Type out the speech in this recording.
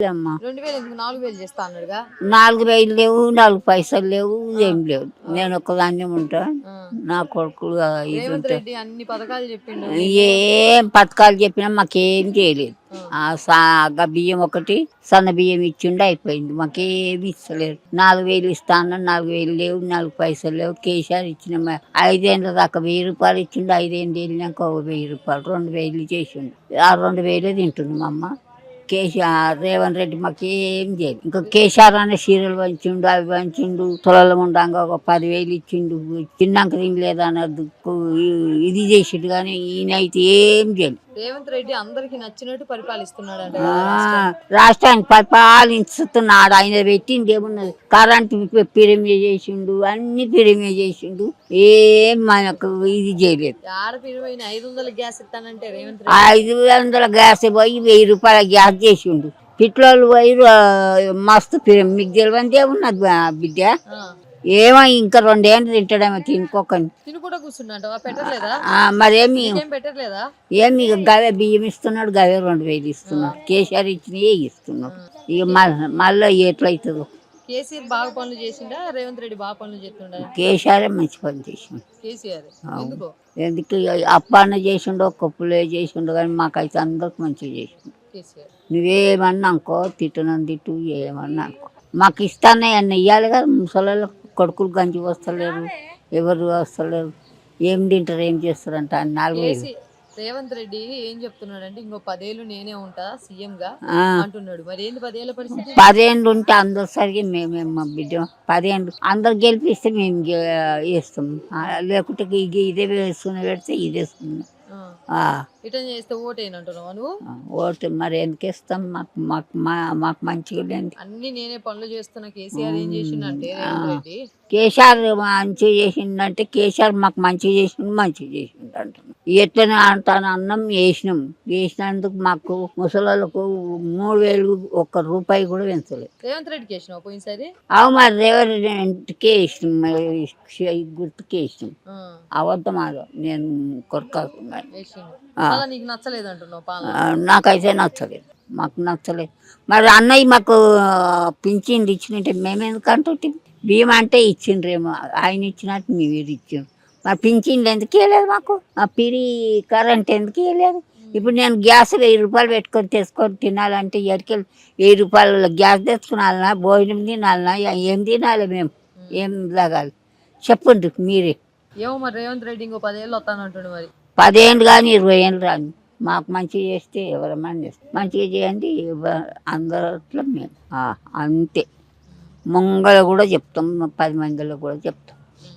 అమ్మా 2000 ఎందుకు 4000 చేస్తా అన్నాడుగా. 4,000 లేవు, 4 పైసలు లేవు, ఏం లేవు. నేను ఒక్కదాన్నే ఉంటా, నా కొడుకులు ఇది రేవంత్ ఉంటా. రెడ్డి అన్ని పథకాలు చెప్పిండు. ఏం పథకాలు చెప్పినా మాకేం చేయలేదు. బియ్యం ఒకటి సన్న బియ్యం ఇచ్చిండు, అయిపోయింది. మాకేమి ఇస్తలేరు. 4,000 ఇస్తా అన్న, 4,000 లేవు, 4 పైసలు లేవు. కేసీఆర్ ఇచ్చిన 5 ఏళ్ళ దాకా 1,000 రూపాయలు ఇచ్చిండు. 5 ఏళ్ళు వెళ్ళినాక 1,000 రూపాయలు, 2,000 చేసిండు. ఆ 2,000 తింటుంది మా అమ్మ. కేసీఆర్ రేవంత్ రెడ్డి మాకేం చేయదు. ఇంకా కేసీఆర్ అనే సీరియల్ పంచిండు, అవి పంచిండు. తులలో ఉండంగా ఒక 10,000 ఇచ్చిండు. తిన్నాక తినలేదు అన్నది ఇది చేసిండు. కానీ ఈయన అయితే ఏం చేయడు. రేవంత్ రెడ్డి అందరికి నచ్చినట్టు పరిపాలిస్తున్నాడు. రాష్ట్రాన్ని పరిపాలిస్తున్నాడు. ఆయన పెట్టింది ఏమున్నది? కరెంటు పిరమిడ్ చేసిండు, అన్ని పిరమిడ్ చేసిండు. ఏం మనకు ఇది చేయలేదు. 500 గ్యాస్ ఇస్తానంటే 500 గ్యాస్ పోయి 1,000 రూపాయల గ్యాస్ చేసిండు. పెట్రోల్ పోయి మస్తు మీకు తెలియదు ఏమున్నది బిడ్డ. ఏమో ఇంకా 2 ఏళ్ళు తింటాడేమో తినుకోకని. మరేమి ఏమి గవే బియ్యం ఇస్తున్నాడు, గవే 2,000 ఇస్తున్నాడు. కేసీఆర్ ఇచ్చినవి ఇస్తున్నాడు. ఇక మళ్ళీ ఎట్లయితుందో. కేసీఆర్ బాగా పనులు చేసిండా, రేవంత్ రెడ్డి బాగా పనులు చేస్తుండ? కేసీఆర్ మంచి పని చేసిండు. ఎందుకు అప్పన్న చేసిండో కొప్పులే చేసిండు, కానీ మాకైతే అందరికి మంచిగా చేసిండు. నువ్వేమన్నా అనుకో, తిట్టనని తిట్టు, ఏమన్నా అనుకో, మాకు ఇస్తానే అన్న ఇవ్వాలి కదా. ముసలి కొడుకులు గంజి వస్తలేరు, ఎవరు వస్తలేరు. ఏం తింటారు, ఏం చేస్తారంట. 4,000 రేవంత్ రెడ్డి ఏం చెప్తున్నాడు అంటే ఇంకో 10 ఏళ్ళు నేనే ఉంటా సీఎం గా అంటున్నాడు. మరి ఏంది 10 ఏళ్ళ పరిస్థితి? 10 ఏళ్ళు ఉంటే అందరు సరిగ్గా మేమేమో బిడ్డ 10 ఏళ్ళు అందరు గెలిపిస్తే మేము వేస్తాం. లేకుంటే ఇదే వేసుకుని పెడితే ఇదే వేసుకున్నాం. చేస్తే ఓటేనంటున్నావు నువ్వు? ఓటు మరి ఎందుకు ఇస్తాం? మాకు మంచిగా లేదు. అన్ని నేనే పనులు చేస్తున్నా. కేసీఆర్ ఏం చేసిండంటే రేవంత్ రెడ్డి కేసీఆర్ మంచిగా చేసిండంటే కేసీఆర్ మాకు మంచిగా చేసిండు అంటున్నాం. ఎట్లనే అంటాను అన్నం వేసినందుకు మాకు ముసలోళ్ళకు 3,000 ఒక్క రూపాయి కూడా పెంచలేదు. రేవంత్ రెడ్డికి వేసినావు పోయినసారి? అవు మరి రేవంత్కే ఇష్టం, గుర్తుకే ఇష్టం. అబద్ధం అదో నేను కొరకాకుండా. నీకు నచ్చలేదు అంటున్నావు? నాకైతే నచ్చలేదు, మాకు నచ్చలేదు. మరి అన్నయ్య మాకు పింఛన్లు ఇచ్చినట్టే మేమెందుకంటే బియ్యం అంటే ఇచ్చిండ్రేమో, ఆయన ఇచ్చినట్టు మేము ఇచ్చిండ్రు. మరి పింఛన్లు ఎందుకు ఇవ్వలేదు మాకు? పిరి కరెంట్ ఎందుకు ఇవ్వలేదు? ఇప్పుడు నేను గ్యాస్ 1,000 రూపాయలు పెట్టుకొని తెచ్చుకొని తినాలంటే ఎడికెళ్ళి 1,000 రూపాయల గ్యాస్ తెచ్చుకునాలన్నా, భోజనం తినాలన్నా, ఏం తినాలి? మేము ఏం తాగాలి చెప్పండి మీరే. ఏమో మరి రేవంత్ రెడ్డి ఇంకో 10 ఏళ్ళు వస్తానంటుండు. మరి 10 ఏళ్ళు కానీ 20 ఏళ్ళు రాని మాకు మంచిగా చేస్తే ఎవరమని చేస్తాం. మంచిగా చేయండి అందరిలో మేము అంతే. ముంగళ కూడా చెప్తాం, 10 మందిలో కూడా చెప్తాం.